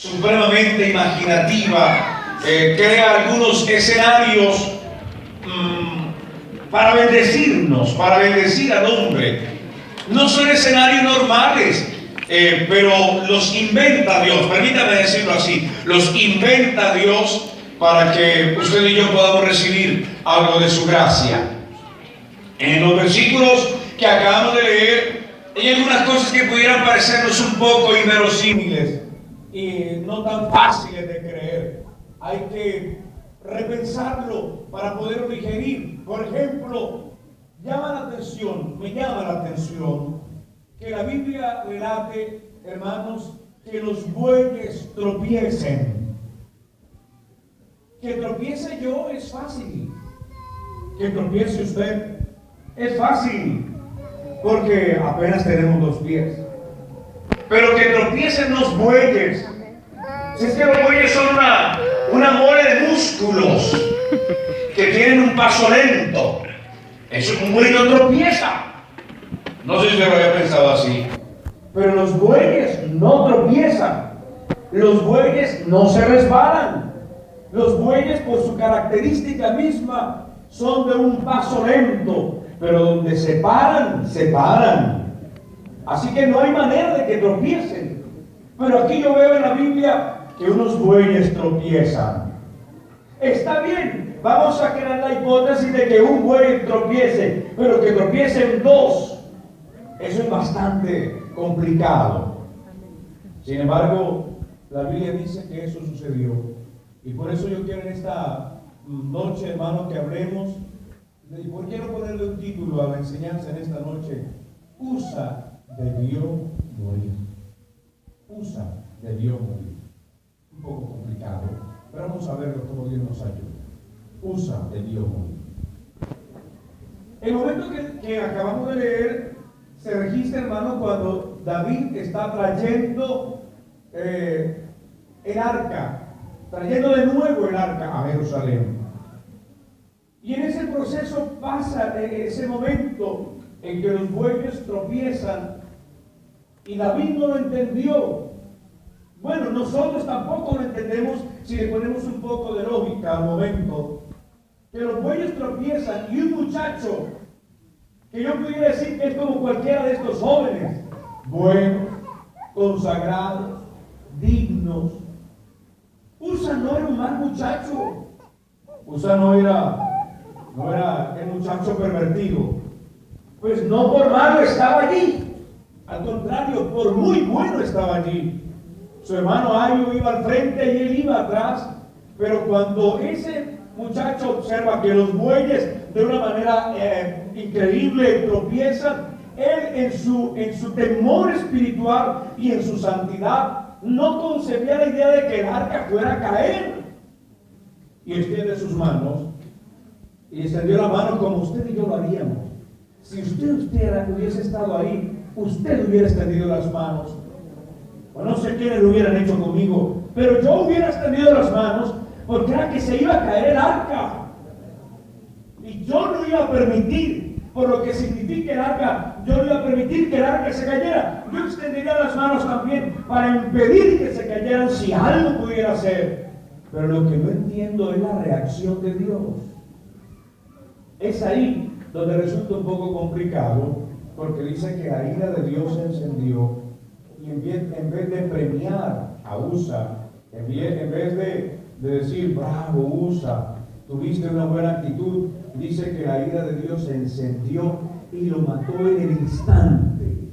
supremamente imaginativa, crea algunos escenarios para bendecirnos, para bendecir al hombre. No son escenarios normales, pero los inventa Dios, permítame decirlo así, los inventa Dios para que usted y yo podamos recibir algo de su gracia. En los versículos que acabamos de leer, hay algunas cosas que pudieran parecernos un poco inverosímiles y no tan fáciles de creer. Hay que repensarlo para poderlo digerir. Por ejemplo, me llama la atención que la Biblia relate, hermanos, que los bueyes tropiecen. Que tropiece yo es fácil. Que tropiece usted es fácil, porque apenas tenemos 2 pies. Pero que tropiecen los bueyes, si es que los bueyes son una mole de músculos que tienen un paso lento, eso un buey no tropieza. No sé si usted lo había pensado así, pero los bueyes no tropiezan, los bueyes no se resbalan, los bueyes por su característica misma son de un paso lento, pero donde se paran, se paran. Así que no hay manera de que tropiecen. Pero aquí yo veo en la Biblia que unos bueyes tropiezan. Está bien, vamos a crear la hipótesis de que un buey tropiece, pero que tropiecen 2, eso es bastante complicado. Sin embargo, la Biblia dice que eso sucedió. Y por eso yo quiero en esta noche, hermano, que hablemos. Y quiero ponerle un título a la enseñanza en esta noche: Usa debió morir. Usa debió morir. Un poco complicado, pero vamos a verlo como Dios nos ayuda. Usa debió morir. El momento que acabamos de leer se registra, hermano, cuando David está trayendo el arca, trayendo de nuevo el arca a Jerusalén. Y en ese proceso pasa ese momento en que los bueyes tropiezan y David no lo entendió. Bueno, nosotros tampoco lo entendemos si le ponemos un poco de lógica al momento. Que los bueyes tropiezan y un muchacho, que yo pudiera decir que es como cualquiera de estos jóvenes, buenos, consagrados, dignos. Usa no era un mal muchacho. Usa no era el muchacho pervertido. Pues no por malo estaba allí. Al contrario, por muy bueno estaba allí. Su hermano Ayo iba al frente y él iba atrás. Pero cuando ese muchacho observa que los bueyes de una manera increíble tropiezan, él en su temor espiritual y en su santidad no concebía la idea de que el arca fuera a caer. Y extiende sus manos y extendió la mano como usted y yo lo haríamos. Si usted hubiese estado ahí, usted hubiera extendido las manos. O no sé quiénes lo hubieran hecho conmigo, pero yo hubiera extendido las manos porque era que se iba a caer el arca. Y yo no iba a permitir, por lo que significa el arca, yo no iba a permitir que el arca se cayera. Yo extendería las manos también para impedir que se cayeran si algo pudiera ser. Pero lo que no entiendo es la reacción de Dios. Es ahí donde resulta un poco complicado, porque dice que la ira de Dios se encendió y en vez de premiar a Usa, en vez de decir, bravo Usa, tuviste una buena actitud, dice que la ira de Dios se encendió y lo mató en el instante.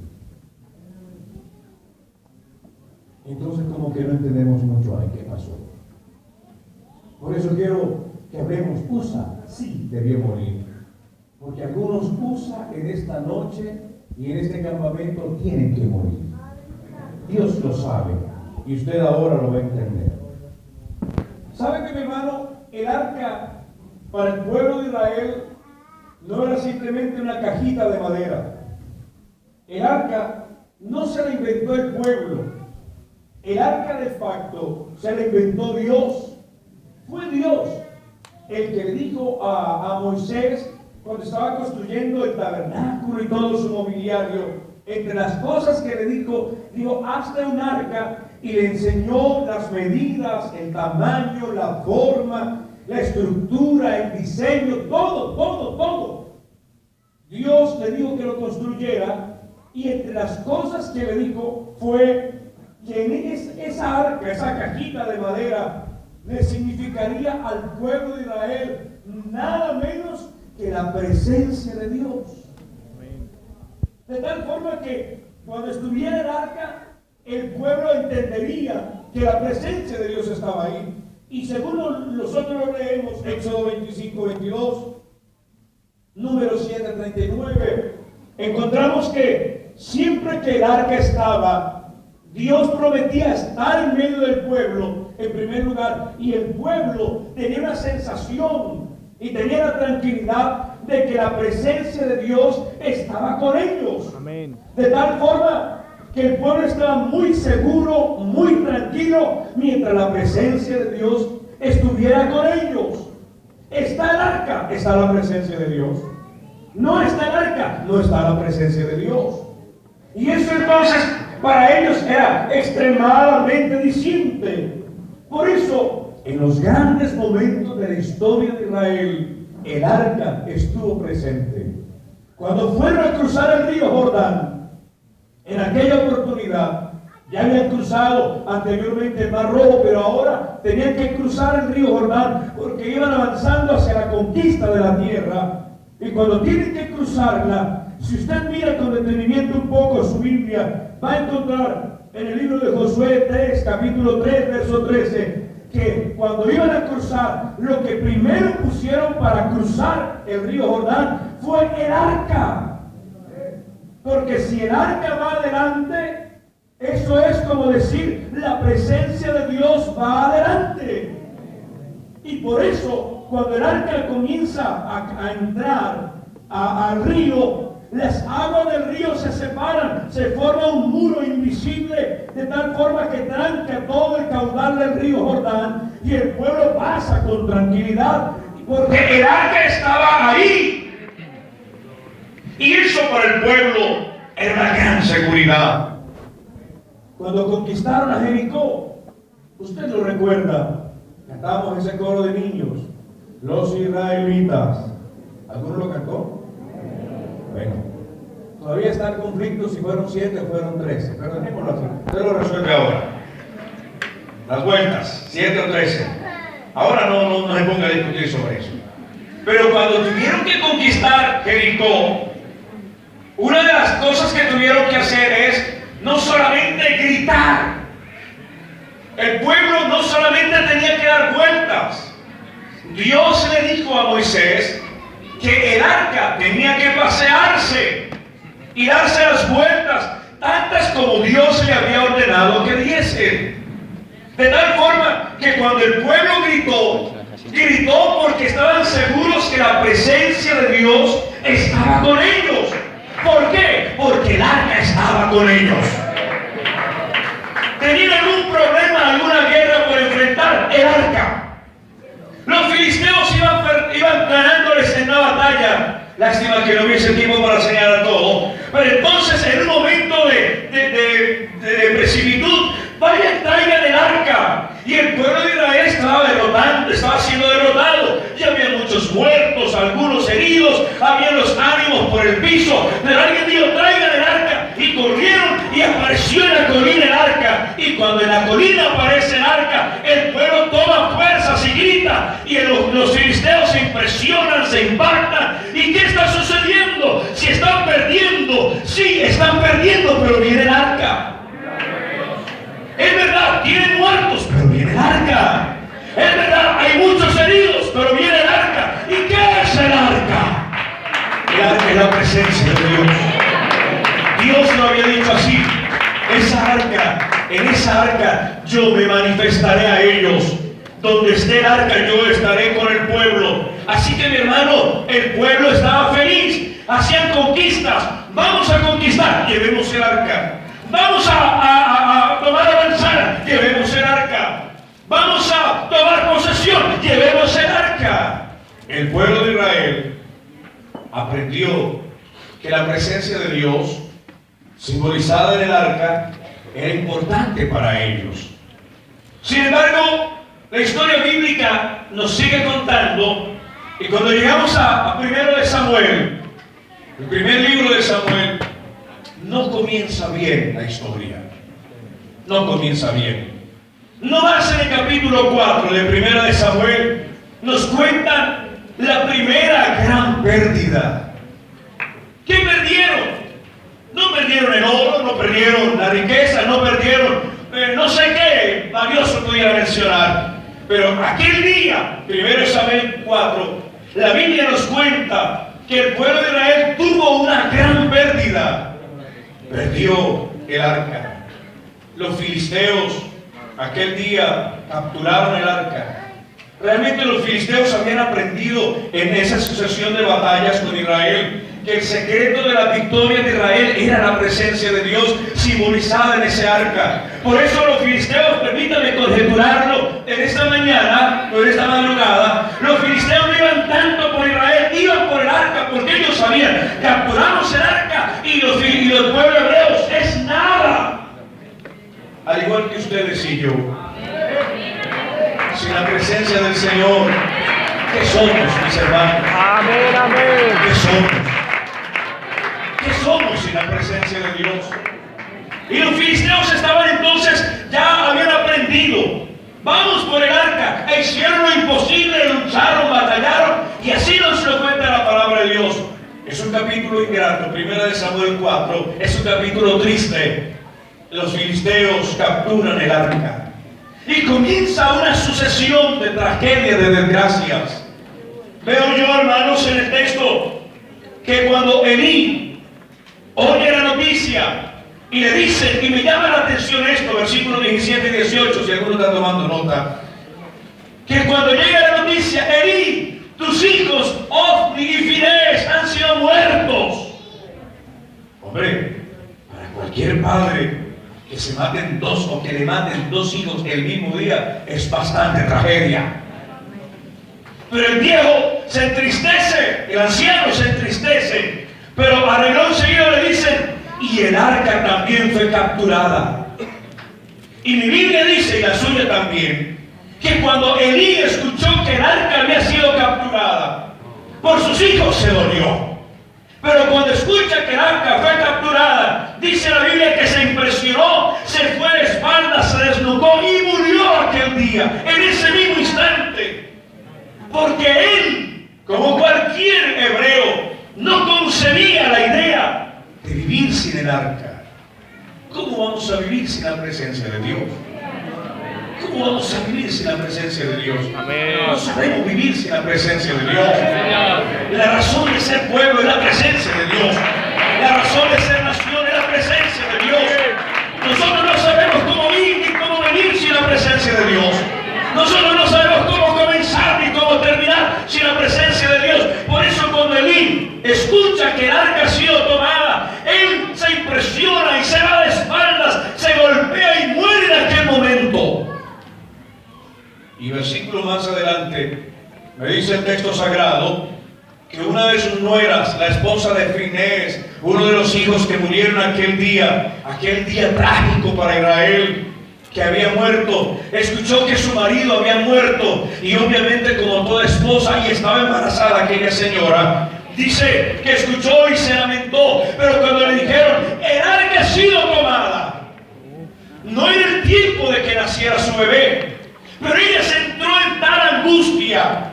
Entonces como que no entendemos mucho ahí qué pasó. Por eso quiero que hablemos. Usa sí debió morir, porque algunos Usa en esta noche y en este campamento tienen que morir. Dios lo sabe y usted ahora lo va a entender. ¿Sabe que, mi hermano, el arca para el pueblo de Israel no era simplemente una cajita de madera? El arca no se la inventó el pueblo. El arca de facto se la inventó Dios. Fue Dios el que le dijo a Moisés, cuando estaba construyendo el tabernáculo y todo su mobiliario, entre las cosas que le dijo, hazte un arca y le enseñó las medidas, el tamaño, la forma, la estructura, el diseño, todo. Dios le dijo que lo construyera, y entre las cosas que le dijo fue que en esa arca, esa cajita de madera, le significaría al pueblo de Israel nada menos que la presencia de Dios. De tal forma que cuando estuviera el arca, el pueblo entendería que la presencia de Dios estaba ahí. Y según nosotros lo leemos, Éxodo 25, 22, Número 7, 39, encontramos que siempre que el arca estaba, Dios prometía estar en medio del pueblo, en primer lugar, y el pueblo tenía una sensación y tenía la tranquilidad de que la presencia de Dios estaba con ellos. Amén. De tal forma que el pueblo estaba muy seguro, muy tranquilo, mientras la presencia de Dios estuviera con ellos. Está el arca, está la presencia de Dios. No está el arca, no está la presencia de Dios. Y eso entonces para ellos era extremadamente diciente. Por eso, en los grandes momentos de la historia de Israel, el arca estuvo presente. Cuando fueron a cruzar el río Jordán, en aquella oportunidad, ya habían cruzado anteriormente el Mar Rojo, pero ahora tenían que cruzar el río Jordán porque iban avanzando hacia la conquista de la tierra. Y cuando tienen que cruzarla, si usted mira con detenimiento un poco su Biblia, va a encontrar en el libro de Josué 3, capítulo 3, verso 13, que cuando iban a cruzar, lo que primero pusieron para cruzar el río Jordán fue el arca. Porque si el arca va adelante, eso es como decir, la presencia de Dios va adelante. Y por eso, cuando el arca comienza a entrar al río, las aguas del río se separan, se forma un muro invisible, de tal forma que tranca todo el caudal del río Jordán, y el pueblo pasa con tranquilidad, porque el arca estaba ahí. Y eso para el pueblo era una gran seguridad. Cuando conquistaron a Jericó, usted lo recuerda, cantamos ese coro de niños, los israelitas. ¿Alguno lo cantó? Bueno, todavía está el conflicto si fueron 7 o fueron 13, pero dejémoslo así. Usted lo resuelve ahora. Las vueltas, 7 o 13. Ahora no se ponga a discutir sobre eso. Pero cuando tuvieron que conquistar Jericó, una de las cosas que tuvieron que hacer es no solamente gritar. El pueblo no solamente tenía que dar vueltas. Dios le dijo a Moisés que el arca tenía que pasearse y darse las vueltas, tantas como Dios le había ordenado que diese. De tal forma que cuando el pueblo gritó porque estaban seguros que la presencia de Dios estaba con ellos. ¿Por qué? Porque el arca estaba con ellos. ¿Tenían algún problema, alguna guerra por enfrentar? El arca. Los filisteos iban ganándoles en la batalla. Lástima que no hubiese tiempo para señalar todo. Pero entonces, en un momento de precipitud, vayan, traigan el arca. Y el pueblo de Israel estaba siendo derrotado. Ya había muchos muertos, algunos heridos, había los ánimos por el piso. Pero alguien dijo, traigan el arca. Y corrieron y apareció en la colina el arca. Y cuando en la colina aparece el arca, el pueblo toma fuerzas y grita. Y los filisteos se impresionan, se impactan. ¿Y qué está sucediendo? Si están perdiendo, sí, están perdiendo, pero viene el arca. Es verdad, tienen muertos, pero viene el arca. Es verdad, hay muchos heridos, pero viene el arca. ¿Y qué es el arca? El arca es la presencia de Dios. Dios lo había dicho así. En esa arca yo me manifestaré a ellos. Donde esté el arca yo estaré con el pueblo. Así que mi hermano, el pueblo estaba feliz. Hacían conquistas. Vamos a conquistar, llevemos el arca. Vamos a tomar la manzana, llevemos el arca. Vamos a tomar posesión, llevemos el arca. El pueblo de Israel aprendió que la presencia de Dios, simbolizada en el arca, era importante para ellos. Sin embargo, la historia bíblica nos sigue contando, y cuando llegamos a primero de Samuel, el primer libro de Samuel, no comienza bien la historia. No comienza bien. No más en el capítulo 4 de primera de Samuel nos cuentan la primera gran pérdida. ¿Qué perdieron? No perdieron el oro, no perdieron la riqueza, no perdieron no sé qué valioso pudiera mencionar. Pero aquel día, 1 Samuel 4, la Biblia nos cuenta que el pueblo de Israel tuvo una gran pérdida. Perdió el arca. Los filisteos aquel día capturaron el arca. Realmente los filisteos habían aprendido en esa sucesión de batallas con Israel que el secreto de la victoria de Israel era la presencia de Dios simbolizada en ese arca. Por eso los filisteos, permítanme conjeturarlo en esta mañana o en esta madrugada, los filisteos no iban tanto por Israel, iban por el arca, porque ellos sabían, capturamos el arca y los pueblos hebreos es nada. Al igual que ustedes y yo, sin la presencia del Señor, ¿qué somos, mis hermanos? Amén, amén. ¿Qué somos? ¿Qué somos sin la presencia de Dios? Y los filisteos estaban entonces, ya habían aprendido. Vamos por el arca. E hicieron lo imposible, lucharon, batallaron. Y así nos lo cuenta la palabra de Dios. Es un capítulo ingrato, 1 Samuel 4. Es un capítulo triste. Los filisteos capturan el arca. Y comienza una sucesión de tragedias, de desgracias. Veo yo, hermanos, en el texto que cuando Elí oye la noticia y le dice, y me llama la atención esto, versículos 17 y 18, si alguno está tomando nota, que cuando llega la noticia, Elí, tus hijos, Ofni y Finés, han sido muertos. Hombre, para cualquier padre, que se maten dos o que le maten dos hijos el mismo día es bastante tragedia. Pero el viejo se entristece, el anciano se entristece, pero a renglón seguido le dicen, y el arca también fue capturada. Y mi Biblia dice, y la suya también, que cuando Elí escuchó que el arca había sido capturada, por sus hijos se dolió. Pero cuando escucha que el arca fue capturada, dice la Biblia que se impresionó, se fue de espaldas, se desnucó y murió aquel día, en ese mismo instante. Porque él, como cualquier hebreo, no concebía la idea de vivir sin el arca. ¿Cómo vamos a vivir sin la presencia de Dios? ¿Cómo vamos a vivir sin la presencia de Dios? Amén. No sabemos vivir sin la presencia de Dios. La razón de ser pueblo es la presencia de Dios. La razón de ser nación es la presencia de Dios. Nosotros no sabemos cómo vivir ni cómo venir sin la presencia de Dios. Nosotros no sabemos cómo comenzar ni cómo terminar sin la presencia de Dios. Por eso cuando Elí escucha que el arca ha sido tomada, él se impresiona y se va de espaldas, se golpea y muere en aquel momento. Y versículo más adelante me dice el texto sagrado que una de sus nueras, la esposa de Finés, uno de los hijos que murieron aquel día trágico para Israel, que había muerto, escuchó que su marido había muerto, y obviamente como toda esposa, y estaba embarazada aquella señora, dice que escuchó y se lamentó. Pero cuando le dijeron, el arca ha sido tomada, no era el tiempo de que naciera su bebé, pero ella se entró en tal angustia,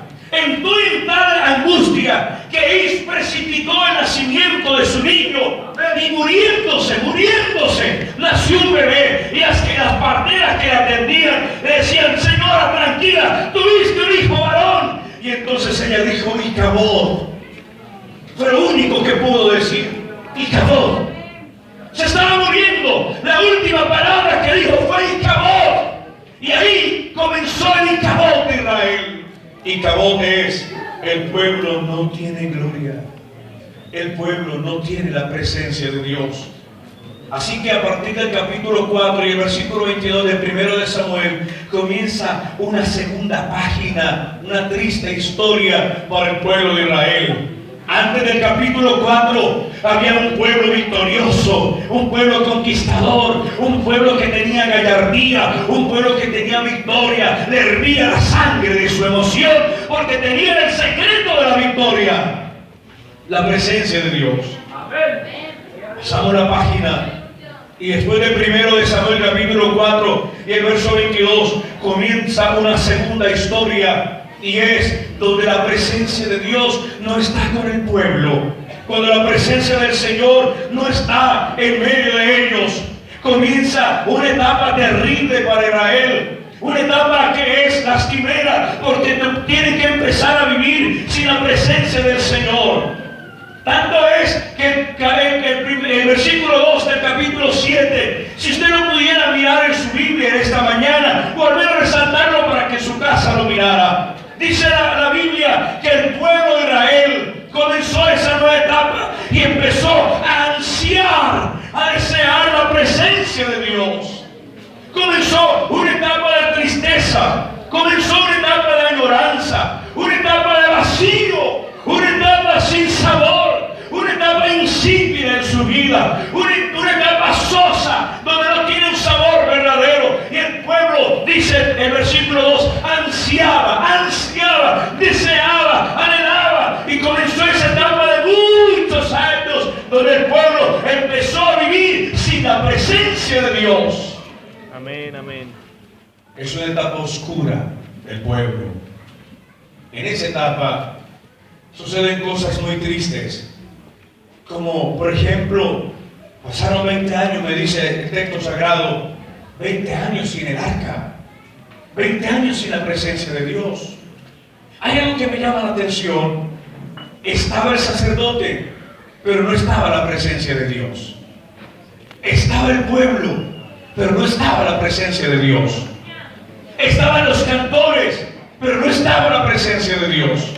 que precipitó el nacimiento de su niño, y muriéndose, nació un bebé. Y las parteras que la atendían le decían, señora, tranquila, tuviste un hijo varón. Y entonces ella dijo, Icabod. Fue lo único que pudo decir, Icabod. Se estaba muriendo. La última palabra que dijo fue Icabod. Y ahí comenzó el Icabod de Israel. Icabod es, el pueblo no tiene gloria. El pueblo no tiene la presencia de Dios. Así que a partir del capítulo 4 y el versículo 22 del 1 de Samuel comienza una segunda página, una triste historia para el pueblo de Israel. Antes del capítulo 4 había un pueblo victorioso, un pueblo conquistador, un pueblo que tenía gallardía, un pueblo que tenía victoria. Le hervía la sangre de su emoción porque tenía el secreto de la victoria: la presencia de Dios. Pasamos la página y después del 1 de Samuel capítulo 4 y el verso 22 comienza una segunda historia. Y es donde la presencia de Dios no está con el pueblo. Cuando la presencia del Señor no está en medio de ellos, comienza una etapa terrible para Israel. Una etapa que es lastimera, porque tienen que empezar a vivir sin la presencia del Señor. Tanto es que el versículo 2 del capítulo 7, si usted no pudiera mirar en su Biblia en esta mañana, volver a resaltarlo para que su casa lo mirara. Dice la Biblia que el pueblo de Israel comenzó esa nueva etapa y empezó a ansiar, a desear la presencia de Dios. Comenzó una etapa de tristeza, comenzó una etapa de añoranza, una etapa de vacío, una etapa sin sabor, una etapa insípida en su vida, una etapa sosa, donde no tiene un sabor verdadero. Y el pueblo, dice el versículo 2, ansiaba, deseaba, anhelaba, y comenzó esa etapa de muchos años donde el pueblo empezó a vivir sin la presencia de Dios. Amén, amén. Es una etapa oscura del pueblo. En esa etapa suceden cosas muy tristes, como por ejemplo, pasaron 20 años, me dice el texto sagrado, 20 años sin el arca, 20 años sin la presencia de Dios. Hay algo que me llama la atención: estaba el sacerdote, pero no estaba la presencia de Dios. Estaba el pueblo, pero no estaba la presencia de Dios. Estaban los cantores, pero no estaba la presencia de Dios.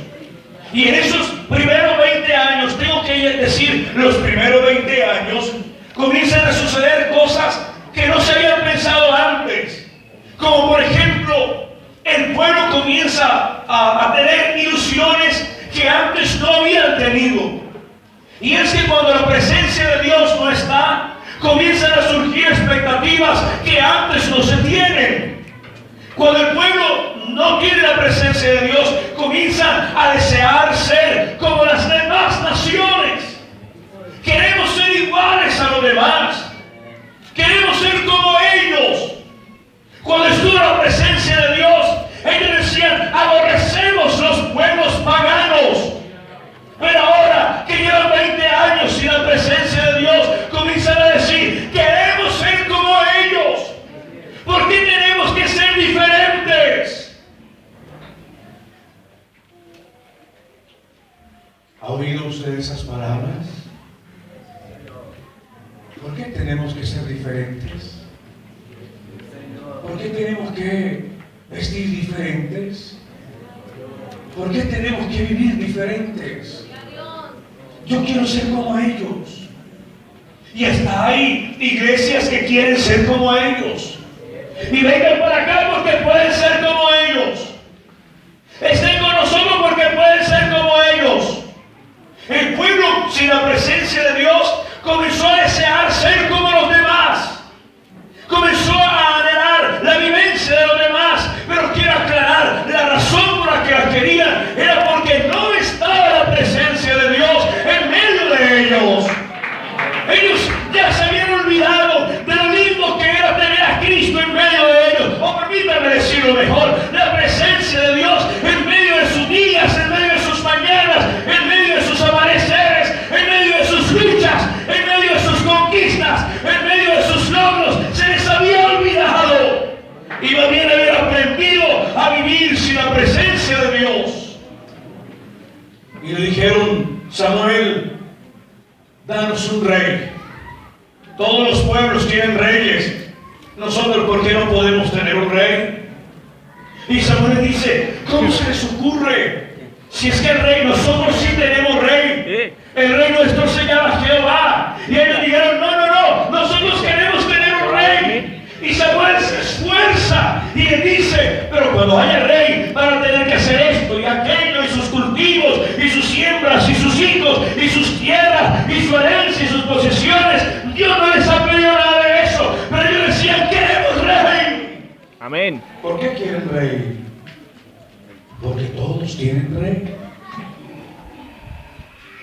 Y en esos primeros 20 años, tengo que decir, los primeros 20 años, comienzan a suceder cosas que no se habían pensado antes. Como por ejemplo, el pueblo comienza a tener ilusiones que antes no habían tenido. Y es que cuando la presencia de Dios no está, comienzan a surgir expectativas que antes no se tienen. Cuando el pueblo no tiene la presencia de Dios, comienzan a desear ser como las demás naciones. Queremos ser iguales a los demás. Queremos ser como ellos. Cuando estuvo la presencia de Dios, ellos decían: aborrecemos los pueblos paganos. Pero ahora que llevan 20 años sin la presencia de Dios, comienzan a decir: queremos ser como ellos. ¿Por qué tenemos que ser diferentes? ¿Ha oído usted esas palabras? ¿Por qué tenemos que ser diferentes? ¿Por qué tenemos que vestir diferentes? ¿Por qué tenemos que vivir diferentes? Yo quiero ser como ellos. Y hasta hay iglesias que quieren ser como ellos. Y vengan para acá porque pueden ser como ellos. Estén con nosotros porque pueden ser como ellos. El pueblo sin la presencia de Dios comenzó a desear ser como los demás. Comenzó a anhelar la vivencia de los demás. Pero quiero aclarar, la razón por la que la querían era porque no estaba la presencia de Dios en medio de ellos. Ellos ya se habían olvidado de lo lindo que era tener a Cristo en medio de ellos. O permítanme decirlo mejor, la presencia de Dios en medio de sus días, en medio de sus mañanas, en medio de sus amaneceres, en medio de sus luchas, en medio de sus conquistas, en medio de sus logros. Se les había olvidado. Y más bien habían aprendido a vivir sin la presencia de Dios. Y le dijeron: Samuel, danos un rey. Todos los pueblos tienen reyes. Nosotros, ¿por qué no podemos tener un rey? Y Samuel dice: ¿cómo se les ocurre? Si es que el rey, nosotros sí tenemos rey. El rey nuestro se llama Jehová. Y ellos dijeron: no, nosotros queremos tener un rey. Y Samuel se esfuerza y le dice: pero cuando haya rey van a tener que hacer esto y aquello, y sus cultivos y sus siembras y sus hijos Amén. ¿Por qué quieren rey? Porque todos tienen rey.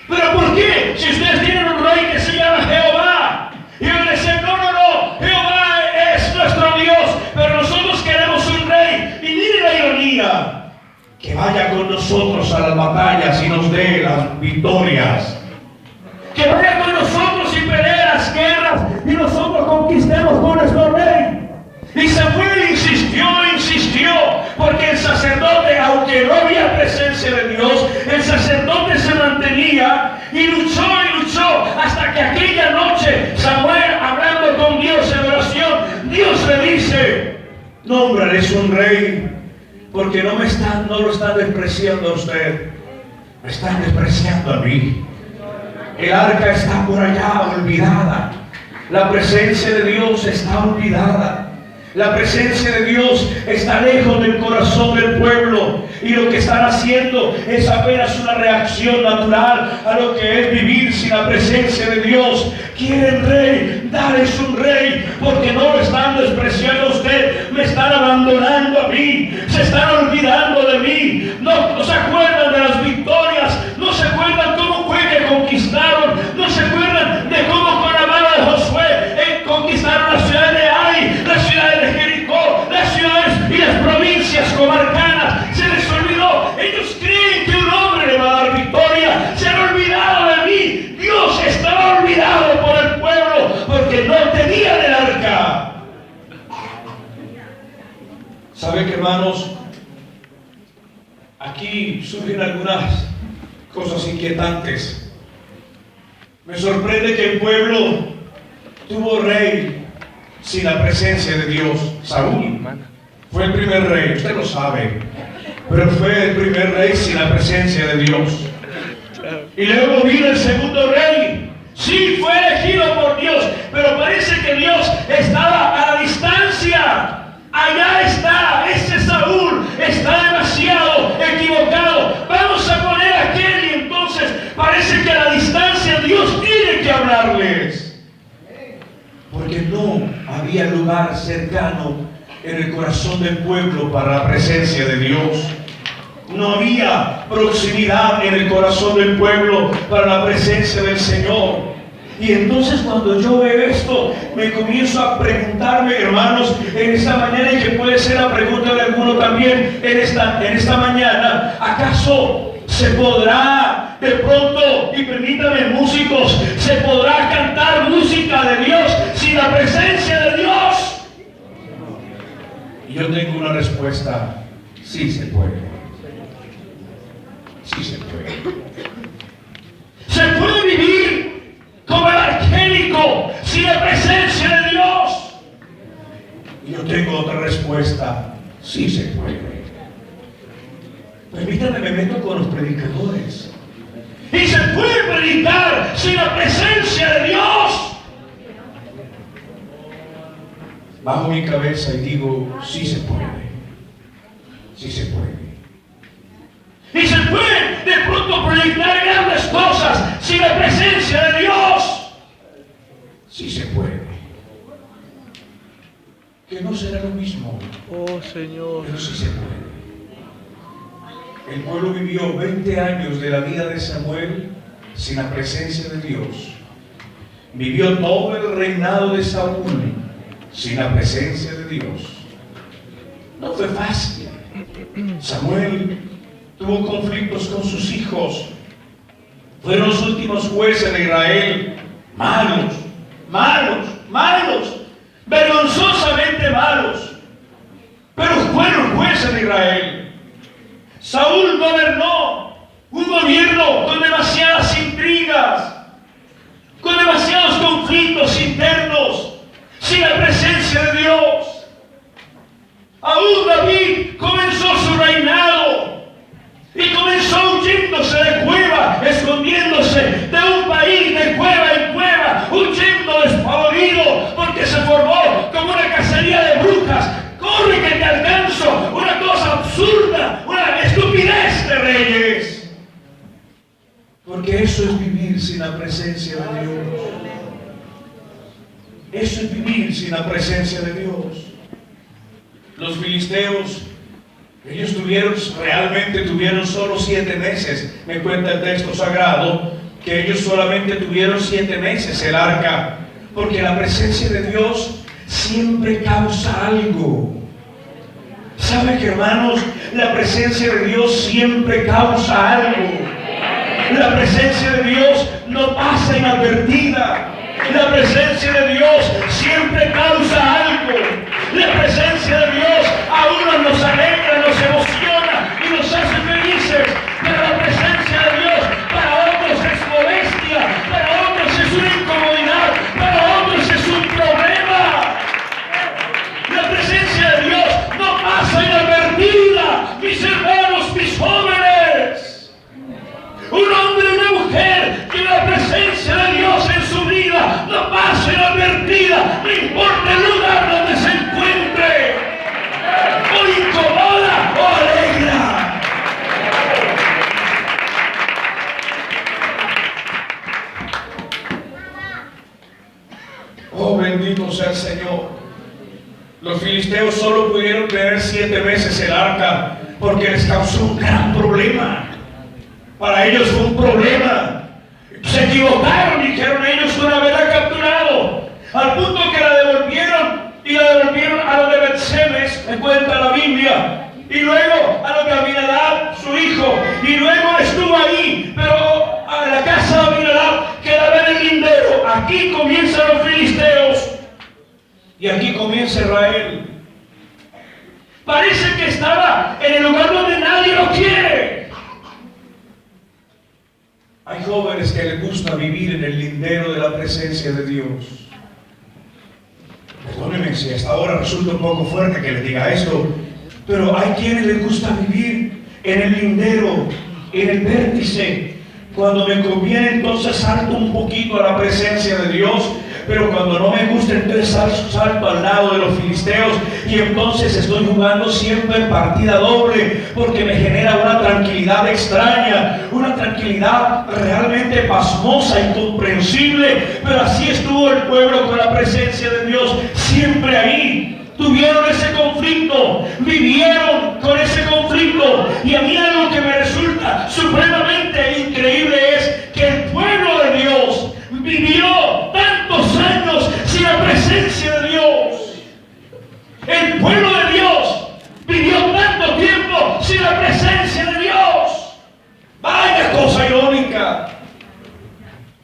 ¿Pero por qué? Si ustedes tienen un rey que se llama Jehová. Y ellos dicen, no, Jehová es nuestro Dios, pero nosotros queremos un rey. Y miren la ironía, que vaya con nosotros a las batallas y nos dé las victorias. Que vaya con nosotros y pelee las guerras y nosotros conquistemos con nuestro rey. Y Samuel insistió, porque el sacerdote, aunque no había presencia de Dios, el sacerdote se mantenía y luchó hasta que aquella noche Samuel, hablando con Dios en oración, Dios le dice, nómbrales un rey, porque no lo están despreciando a usted, me están despreciando a mí. El arca está por allá olvidada, la presencia de Dios está olvidada. La presencia de Dios está lejos del corazón del pueblo y lo que están haciendo es apenas una reacción natural a lo que es vivir sin la presencia de Dios. Quieren rey, darles un rey, porque no lo están despreciando a usted, me están abandonando a mí, se están olvidando de mí, no se acuerdan de las victorias, no se acuerdan cómo fue que conquistaron, no se acuerdan de cómo con la mano de Josué conquistaron la ciudad de Ai, la ciudad de Jericó, las ciudades y las provincias comarcanas. Se les olvidó. Ellos creen que un hombre le va a dar victoria. Se han olvidado de mí. Dios estaba olvidado por el pueblo porque no tenía el arca. ¿Saben qué, hermanos? Aquí surgen algunas cosas inquietantes. Me sorprende que el pueblo tuvo rey sin la presencia de Dios. Saúl fue el primer rey, usted lo sabe, pero fue el primer rey sin la presencia de Dios. Y luego vino el segundo rey. Sí, fue elegido por Dios, pero parece que Dios estaba a la distancia. Allá está, ese Saúl está demasiado equivocado. Vamos a poner a aquel, y entonces parece que a la distancia Dios tiene que hablarles. Porque no había lugar cercano en el corazón del pueblo para la presencia de Dios. No había proximidad en el corazón del pueblo para la presencia del Señor. Y entonces cuando yo veo esto, me comienzo a preguntarme, hermanos, en esta mañana, y que puede ser la pregunta de alguno también en esta mañana, ¿acaso se podrá de pronto, y permítanme músicos, se podrá cantar música de Dios sin la presencia de Dios? Y yo tengo una respuesta: sí se puede. Sí se puede. Se puede vivir como el arquélico sin la presencia de Dios. Y yo tengo otra respuesta: sí se puede. Permítanme, me meto con los predicadores. Y se puede predicar sin la presencia de Dios. Bajo mi cabeza y digo, sí se puede. Sí se puede. Y se puede de pronto predicar grandes cosas sin la presencia de Dios. Sí se puede. Que no será lo mismo. Oh, Señor. Pero sí se puede. El pueblo vivió 20 años de la vida de Samuel sin la presencia de Dios. Vivió todo el reinado de Saúl sin la presencia de Dios. No fue fácil. Samuel tuvo conflictos con sus hijos. Fueron los últimos jueces de Israel. Malos, vergonzosamente malos. Pero fueron jueces de Israel. Saúl gobernó un gobierno con demasiadas intrigas, con demasiados conflictos internos, sin la presencia de Dios. Aún David comenzó su reinado y comenzó huyéndose de cueva, escondiéndose de un país de cueva en cueva, huyendo despavorido porque se formó como una cacería de brujas. Corre que te alcanzo, una cosa absurda, una estupidez de reyes. Porque eso es vivir sin la presencia de Dios. Eso es vivir sin la presencia de Dios. los filisteos, ellos realmente tuvieron solo 7 meses. Me cuenta el texto sagrado que ellos solamente tuvieron 7 meses el arca, porque la presencia de Dios siempre causa algo. ¿Sabe que, hermanos? La presencia de Dios siempre causa algo. La presencia de Dios no pasa inadvertida. La presencia de Dios siempre causa algo. La presencia de Dios a unos nos alegra, nos emociona y nos hace felices. Pero la presencia de Dios para otros es molestia, para otros es una incomodidad, para otros es un problema. La presencia de Dios no pasa inadvertida, mis hermanos, mis jóvenes. Un hombre y una mujer que la presencia de Dios en su vida no pasa inadvertida, no importa el lugar donde se encuentre, o incomoda o alegra. Oh, bendito sea el Señor. Los filisteos solo pudieron tener 7 meses el arca porque les causó un gran problema. Para ellos fue un problema. Se equivocaron, dijeron ellos una vez la capturado, al punto que la devolvieron, y la devolvieron a los de Bet-Semes, me cuenta la Biblia, y luego a los de Abinadab, su hijo, y luego estuvo ahí, pero a la casa de Abinadab quedaba en el lindero. Aquí comienzan los filisteos y aquí comienza Israel. Parece que estaba en el lugar donde nadie lo quiere. Hay jóvenes que les gusta vivir en el lindero de la presencia de Dios. Perdónenme si hasta ahora resulta un poco fuerte que les diga esto, pero hay quienes les gusta vivir en el lindero, en el vértice. Cuando me conviene, entonces salto un poquito a la presencia de Dios, pero cuando no me gusta, entonces salto al lado de los filisteos, y entonces estoy jugando siempre en partida doble, porque me genera una tranquilidad extraña, una tranquilidad realmente pasmosa, incomprensible. Pero así estuvo el pueblo con la presencia de Dios, siempre ahí. Tuvieron ese conflicto, vivieron con ese conflicto, y a mí algo que me resulta supremamente increíble es que el pueblo de Dios vivió tantos años sin la presencia de Dios. El pueblo de Dios vivió tanto tiempo sin la presencia de Dios. Vaya cosa irónica.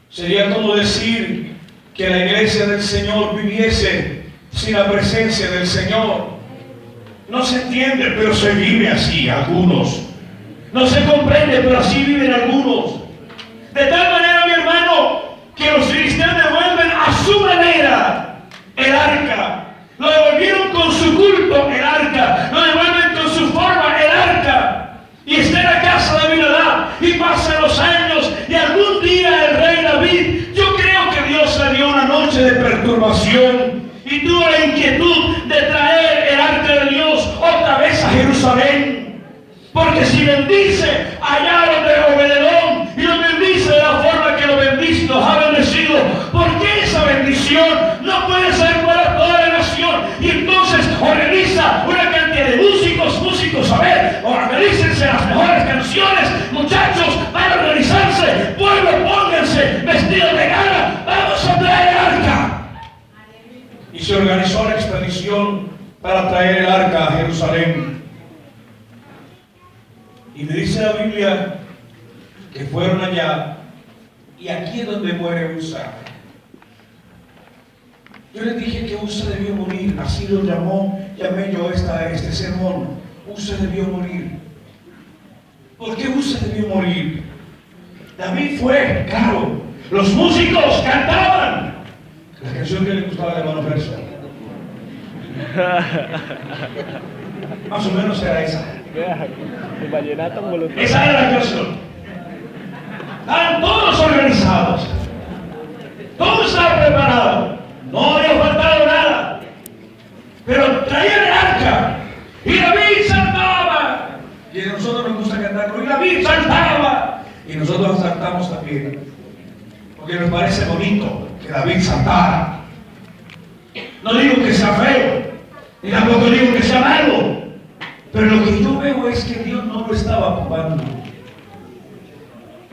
Sería como decir que la iglesia del Señor viviese sin la presencia del Señor. No se entiende, pero se vive así algunos. No se comprende, pero así viven algunos. De tal manera, mi hermano, que los filisteos devuelven a su manera el arca. Lo devolvieron con su culto, el arca. Lo devuelven con su forma, el arca. Y está en la casa de Abinadab. Y pasan los años. Y algún día el rey David, yo creo que Dios le dio una noche de perturbación. Y tuvo la inquietud de traer el arca de Dios otra vez a Jerusalén. Porque si bendice allá los de Obededón y los bendice de la forma que los ha bendecido, ¿por qué esa bendición no puede ser para toda la nación? Y entonces organiza una cantidad de músicos, a ver, organícense las mejores canciones, muchachos, van a organizarse, pueblo, pónganse vestidos de gala, vamos a traer el arca. Y se organizó la expedición para traer el arca a Jerusalén. Y me dice la Biblia que fueron allá, y aquí es donde muere Usa. Yo les dije que Usa debió morir, así lo llamé yo este sermón. Usa debió morir. ¿Por qué Usa debió morir? David fue, claro, los músicos cantaban la canción que le gustaba al hermano Verso. Más o menos era esa. El vallenato voluntario. Esa era la canción. Estaban todos organizados. Todo estaba preparado. No había faltado nada. Pero traían el arca. Y David saltaba. Y a nosotros nos gusta cantarlo. Y David saltaba. Y nosotros saltamos también. Porque nos parece bonito que David saltara. No digo que sea feo, Y tampoco digo que sea malo, pero lo que yo veo es que Dios no lo estaba probando.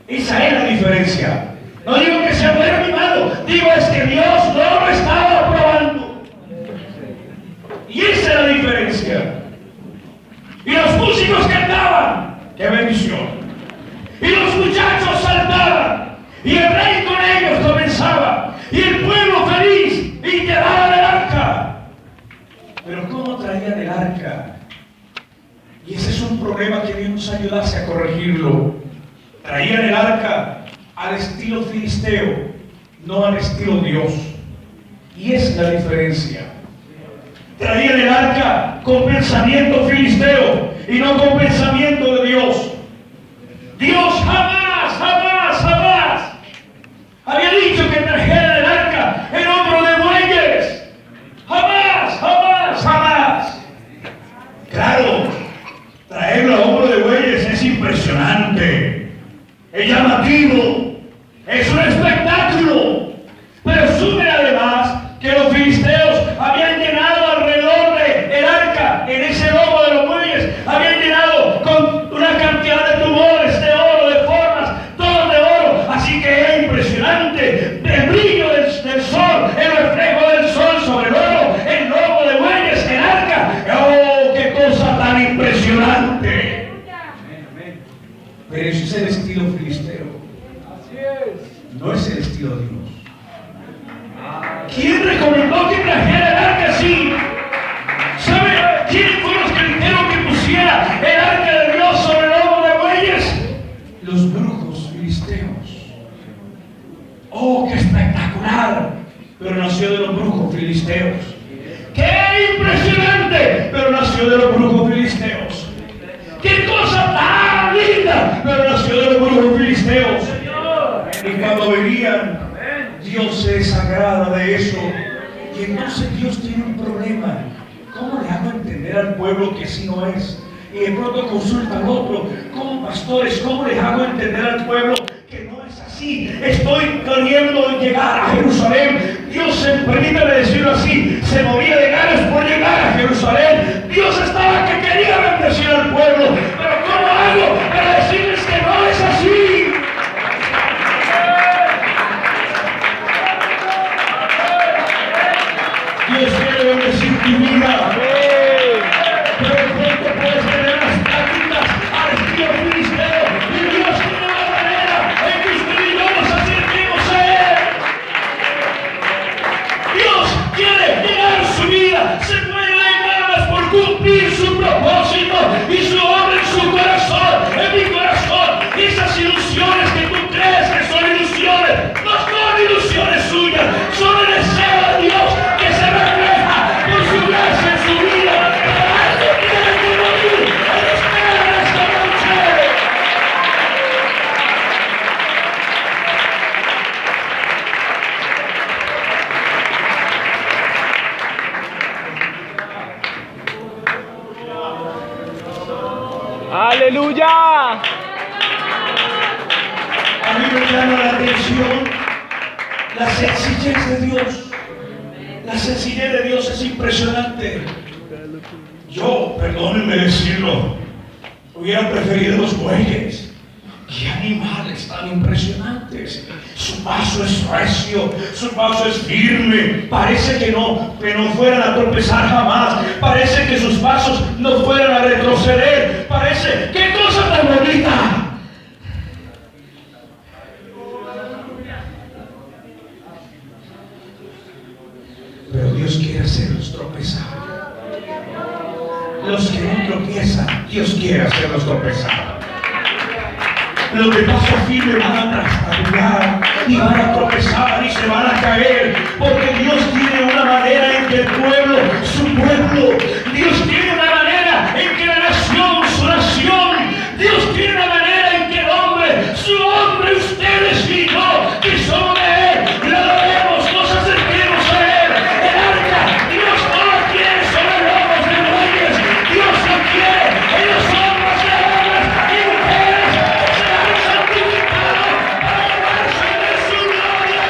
Esa es la diferencia. No digo que sea bueno ni malo, digo es que Dios no lo estaba probando. Y esa es la diferencia. Y los músicos cantaban, ¡qué bendición! Y los muchachos saltaban, y el rey con ellos comenzaba, y el pueblo feliz, y llevaban el arca. Pero ¿cómo traían el arca? Y ese es un problema que Dios nos ayudase a corregirlo. Traían el arca al estilo filisteo, no al estilo Dios. Y esa es la diferencia. Traían el arca con pensamiento filisteo y no con pensamiento de Dios. Dios jamás, jamás, jamás había dicho que trajeran el arca en hombro de bueyes. Jamás, jamás, jamás. Claro, traerlo a hombro de bueyes es impresionante, es llamativo, es un espectáculo. Pero sume además que los filisteos habían llenado alrededor del arca, en ese lomo de los bueyes, habían llenado con una cantidad de tumores de oro, de formas, todos de oro. Así que era impresionante el brillo del sol, el reflejo del sol sobre el oro, el lomo de bueyes, el arca. ¡Oh, qué cosa tan impresionante! Pero ese es el estilo filisteo. Así es. No es el estilo de Dios. ¿Quién recomendó que trajera el arca así? ¿Sabe quiénes fueron los que dijeron que pusiera el arca de Dios sobre el lomo de bueyes? Los brujos filisteos. ¡Oh, qué espectacular! Pero nació de los brujos filisteos. ¡Qué impresionante! Pero nació de los brujos filisteos. ¡Qué cosa tan linda! Pero nació de los brujos filisteos. Y cuando venían, Dios se desagrada de eso. Y entonces Dios tiene un problema. ¿Cómo le hago entender al pueblo que así no es? Y de pronto consulta al otro. ¿Cómo, pastores, cómo les hago entender al pueblo que no es así? Estoy queriendo llegar a Jerusalén. Dios, permítame decirlo así, se movía de ganas por llegar a Jerusalén. Dios estaba que quería bendecir al pueblo. Pero ¿cómo hago para decirles que no es así? Dios quiere bendecir tu vida. Pero de pronto puedes tener las prácticas al estilo filisteo. Y Dios tiene una manera en que usted y yo nos acerquemos a Él. Dios quiere llenar su vida. Se muere de ganas por cumplir su propósito y su obra en su corazón, en mi corazón. Y esas ilusiones que tú crees que son ilusiones, no son ilusiones suyas, son el deseo de Dios que se refleja por su gracia en su vida. Alguien tiene que morir en espera de esta noche. ¡Aleluya! A mí me llama la atención la sencillez de Dios. La sencillez de Dios es impresionante. Yo, perdónenme decirlo, hubiera preferido los bueyes. ¡Qué animales tan impresionantes! Su paso es recio, su paso es firme. Parece que no fueran a tropezar jamás. Parece que sus pasos no fueran a retroceder. Parece, ¡qué cosa tan bonita! Pero Dios quiere hacerlos tropezar. Los que no tropiezan, Dios quiere hacerlos tropezar. Los de paso firme van a trastabillar y van a tropezar y se van a caer, porque Dios tiene una manera en que el pueblo, su pueblo, Dios tiene una manera en que la nación, su nación, Dios tiene una manera en que el hombre, su hombre, ustedes y yo, que somos de Él, lo adoremos, nos acerquemos a Él. El arca, Dios no lo quiere sobre lomos de bueyes, Dios lo quiere en los hombros de hombres y mujeres que se han santificado para llevarse de su gloria.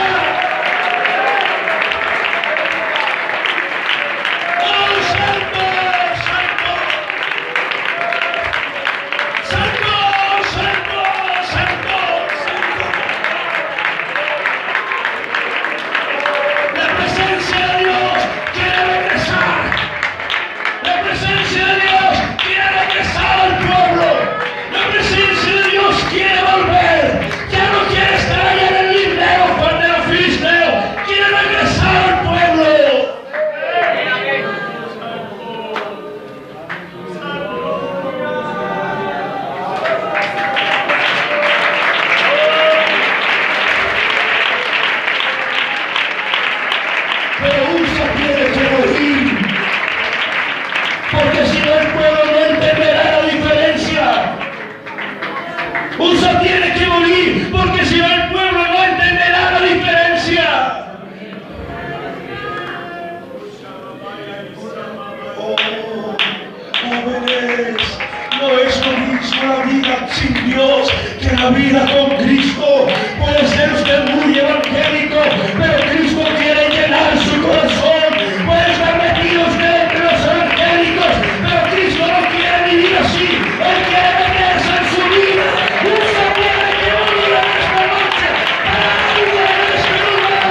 la vida con Cristo. Puede ser usted muy evangélico, pero Cristo quiere llenar su corazón. Puede estar metido usted entre los evangélicos, pero Cristo no quiere vivir así. Él quiere meterse en su vida. Usted tiene que morir en esta noche para algo en este lugar.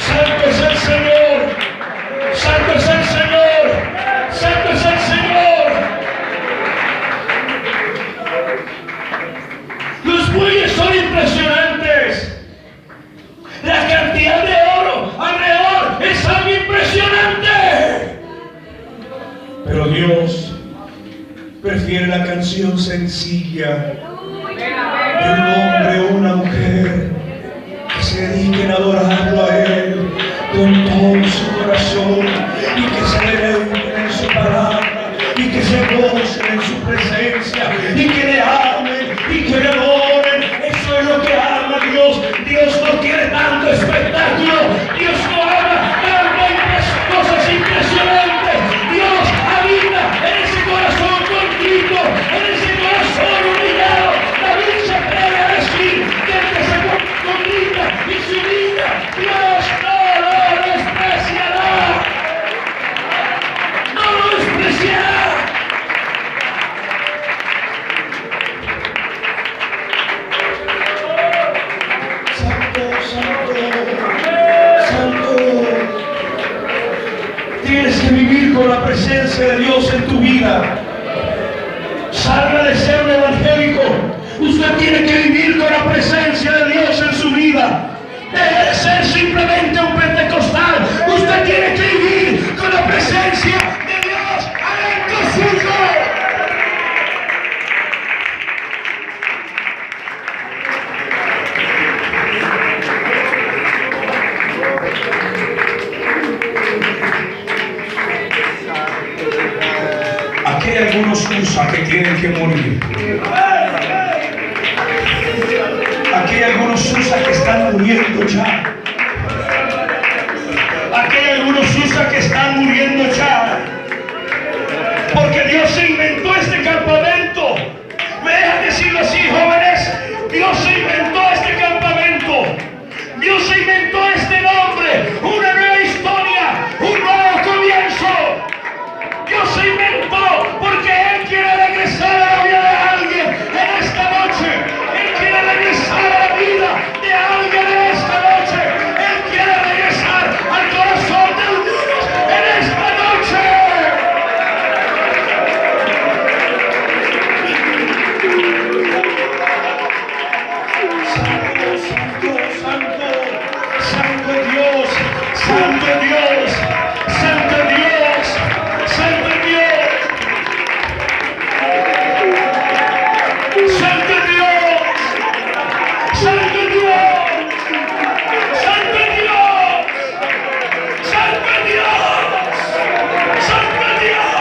Santo es el Señor, Santo es el Señor, Santo es el Señor. Los bueyes son impresionantes. La cantidad de oro alrededor es algo impresionante. Pero Dios prefiere la canción sencilla de un hombre o una mujer que se dediquen a adorarlo a Él con todo su corazón y que se deleiten en su palabra y que se gocen en su presencia y que le amen y que le adoren. Eso es lo que ama Dios. Dios no quiere tanto espectáculo. Dios no ama cosas impresionantes. Dios habita en ese corazón contrito, en ese corazón humillado. David se atreve a decir que el que se contrita y se humilla, Dios no lo despreciará. No lo despreciará. Santo, santo, santo. Tienes que vivir con la presencia de Dios en tu vida. Salga de ser un evangélico. Usted tiene que vivir con la presencia de Dios en su vida. Deje de ser simplemente un pentecostal. Usted tiene que vivir con la presencia de Dios adentro suyo. Aquí hay algunos USA que tienen que morir. Aquí hay algunos USA que están muriendo ya. Aquí hay algunos USA que están muriendo ya. Porque Dios inventó este campamento. Me dejan decirlo así, jóvenes. Dios inventó este campamento. Dios inventó este nombre. Una nueva historia. Un nuevo comienzo. Dios se inventó porque Él quiere regresar a la vida de alguien en esta noche. Él quiere regresar a la vida de alguien en esta noche. Él quiere regresar al corazón de algunos en esta noche. Santo, santo, santo, santo Dios, santo Dios, santo Dios, santo Dios. Santo Dios, Santo Dios, Santo Dios, Santo Dios, Santo Dios.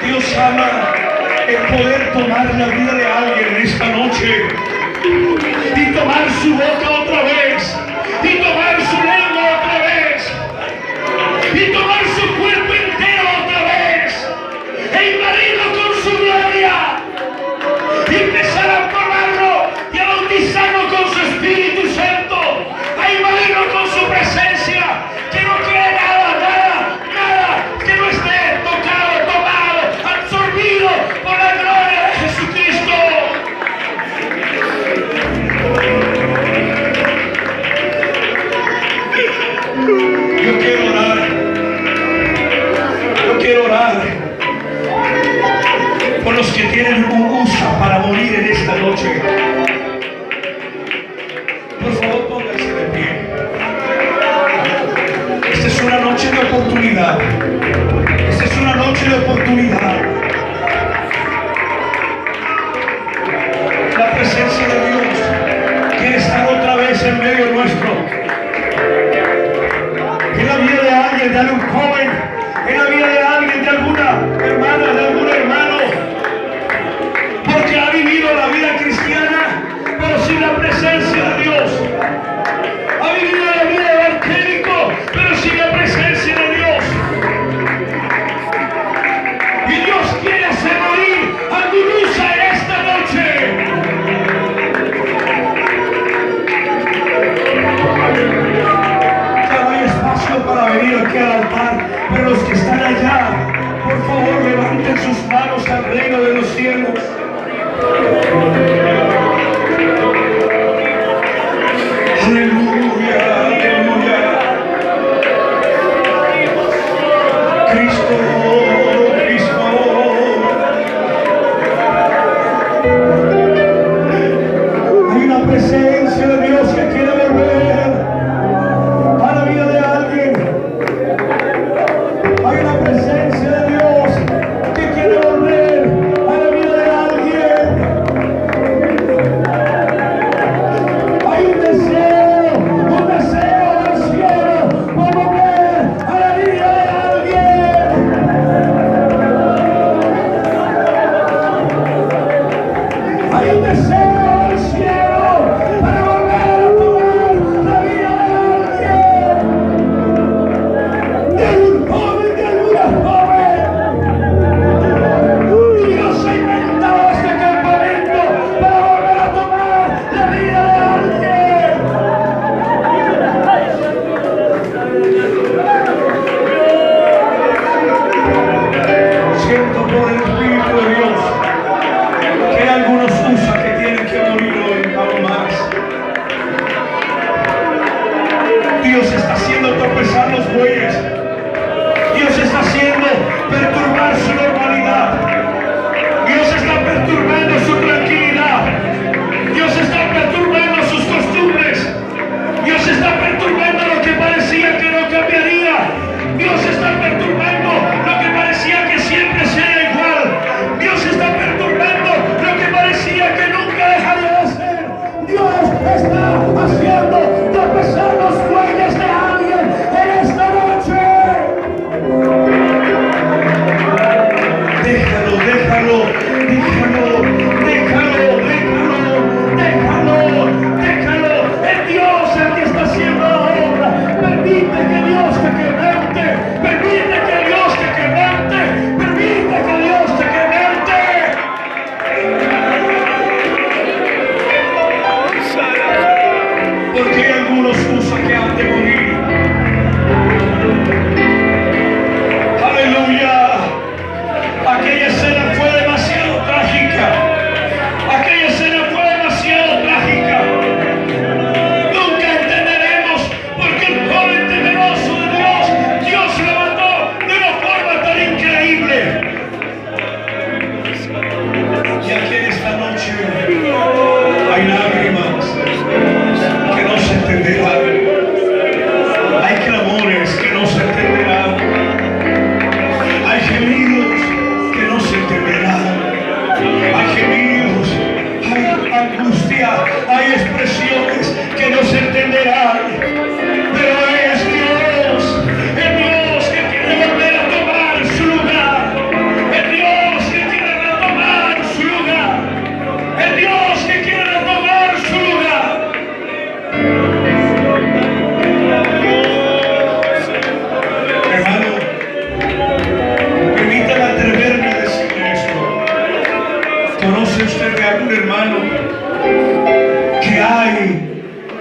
Dios ama el poder tomar la vida de alguien en esta noche y tomar su boca otra vez. Y tomar su lengua otra vez. Y tomar su cuerpo entero otra vez. E invadirlo con su gloria. Y empezar a probarlo y a bautizarlo con su Espíritu Santo. A invadirlo con su presencia. Que no cree nada, nada, nada. Que no esté tocado, tomado, absorbido por la gloria de Jesucristo. Yo quiero orar por los que tienen un USA para morir en esta noche. Por favor, pónganse de pie. Esta es una noche de oportunidad. Esta es una noche de oportunidad. La presencia de Dios quiere estar otra vez en medio nuestro. Que la vida de alguien, de un joven Ya no hay espacio para venir aquí al altar, pero los que están allá, por favor, levanten sus manos al reino de los cielos. Aleluya, aleluya. Cristo, Cristo. Hay una presencia de Dios que quiere volver a la vida de alguien. Hay una presencia de Dios que quiere volver a la vida de alguien. Hay un deseo del cielo por volver a la vida de alguien. Hay un deseo del cielo para volver a tomar la vida de alguien. De un joven, de alguna joven. Y Dios ha inventado este campamento para volver a tomar la vida de alguien. Siento por el Espíritu de Dios que hay algunos usos que tienen que morir hoy aún más. Dios está haciendo tropezar los bueyes. Dios está haciendo perturbar su normalidad. Dios está perturbando su tranquilidad. Dios está perturbando sus costumbres. Dios está perturbando lo que parecía que no cambiaría. Dios está perturbando lo que parecía que siempre sería igual. Dios está perturbando lo que parecía que nunca dejaría de ser. Dios está haciendo tropezar los bueyes de alguien en esta noche. Déjalo, déjalo, déjalo, déjalo, déjalo, déjalo, déjalo. Es Dios el que está haciendo la obra. Permite que Dios te quebrante. Permite que Dios te quebrante. Permite que Dios te quebrante. Porque hay algunos usos que han de morir. Aleluya. Aquella escena fue demasiado trágica. Aquella escena fue demasiado trágica. Nunca entenderemos por qué el joven temeroso de Dios, Dios lo mató de una forma tan increíble. Y aquí en esta noche hay lágrimas que no se entenderán. Hay clamores que no se entenderán. Hay gemidos que no se entenderán. Hay gemidos, hay angustia, hay expresiones que no se entenderán. Pero es Dios, el Dios que quiere volver a tomar su lugar. El Dios que quiere retomar su lugar. El Dios que quiere retomar su lugar. Hermano, permítame atreverme a decirle esto. ¿Conoce usted de algún hermano que hay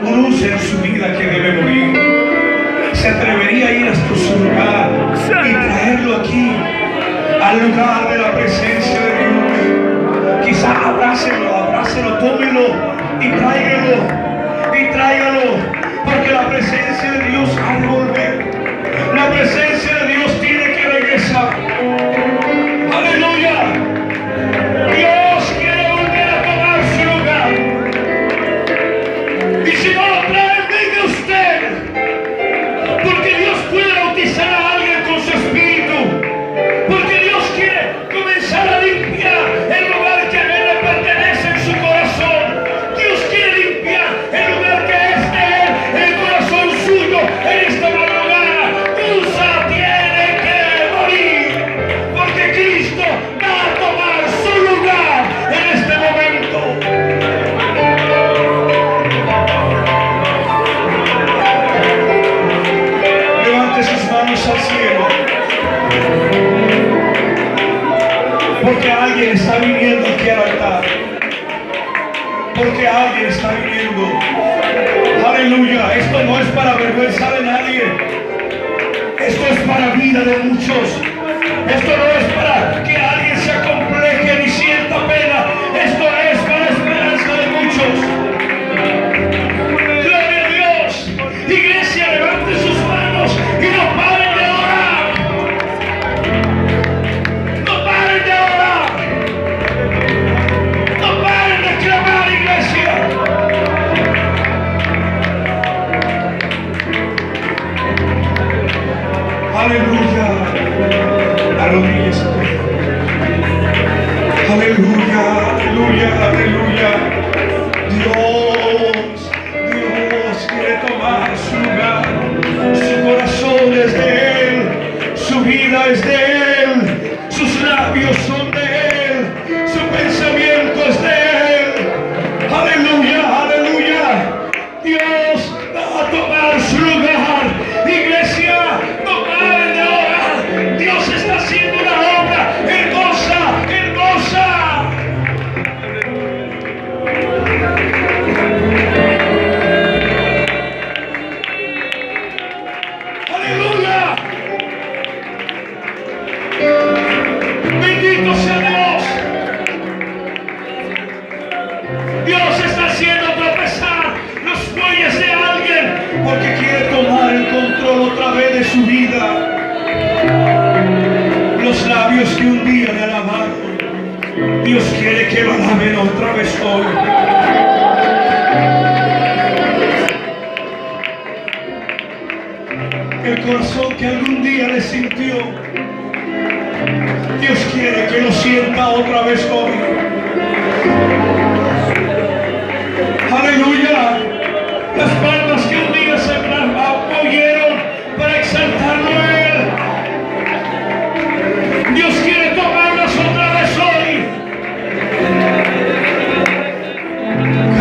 un luz en su vida que debe morir? ¿Se atrevería a ir hasta su lugar y traerlo aquí, al lugar de la presencia de Dios? Quizá abrácelo, tómelo y tráigalo, porque la presencia de Dios ha de volver. La presencia de Dios tiene que regresar. Aleluya. Dios quiere volver a tomar su lugar. Y si no lo traen, venga usted. Porque Dios puede bautizar a alguien con su espíritu. Porque Dios quiere comenzar a limpiar el lugar que a él le pertenece en su corazón. Dios quiere limpiar el lugar que es de él, el corazón suyo, en esta madrugada. Usa tiene que morir, porque Cristo va a tomar su lugar en este momento. Levante sus manos al cielo, porque alguien está viniendo aquí al altar. Porque alguien está viniendo. Aleluya. Esto no es para vergüenza de nadie. Esto es para vida de muchos. Esto no es para que alguien se acompleje ni sienta pena. Esto es para esperanza de muchos. Gloria a Dios. Iglesia, levante sus manos y no paren de orar. No paren de orar. No paren de clamar, iglesia. Aleluya. Arrodíllese. Aleluya, aleluya, aleluya. Dios quiere tomar su lugar. Su corazón es de Él, su vida es de Él, sus labios son de Él, su pensamiento es de Él. Aleluya, aleluya. Dios va a tomar su lugar. Iglesia, no paren de orar. Dios está haciendo una obra hermosa, hermosa. Aleluya. Bendito sea Dios. Dios está haciendo tropezar los bueyes de alguien porque quiere tomar el control otra vez de su vida. Los labios que un día le alabaron, Dios quiere que lo alaben otra vez hoy. El corazón que algún día le sintió, Dios quiere que lo sienta otra vez hoy. Aleluya. Las palmas que un día se oyeron para exaltarlo a Él, Dios quiere tomarlas otra vez hoy.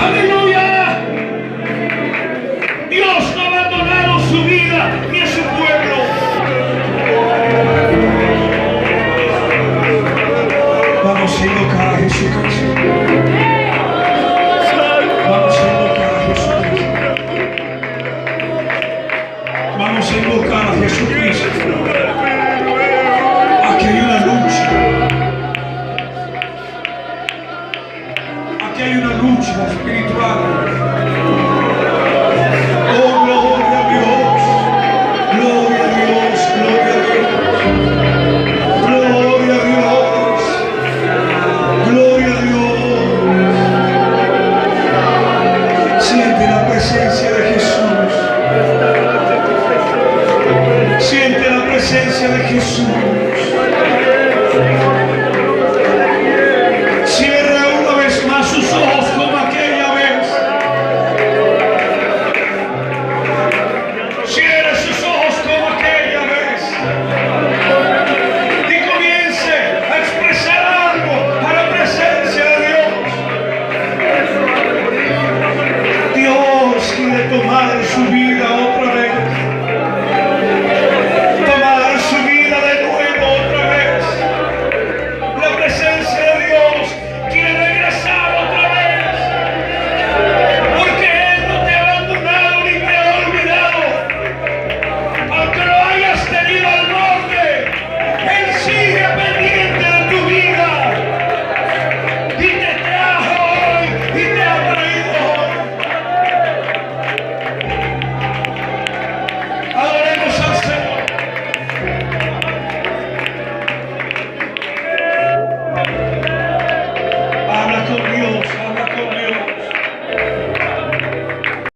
Aleluya. Dios no ha abandonado su vida ni a su pueblo. Vamos a invocar a Jesucristo. Vamos a invocar a Jesucristo. Vamos a invocar a Jesucristo.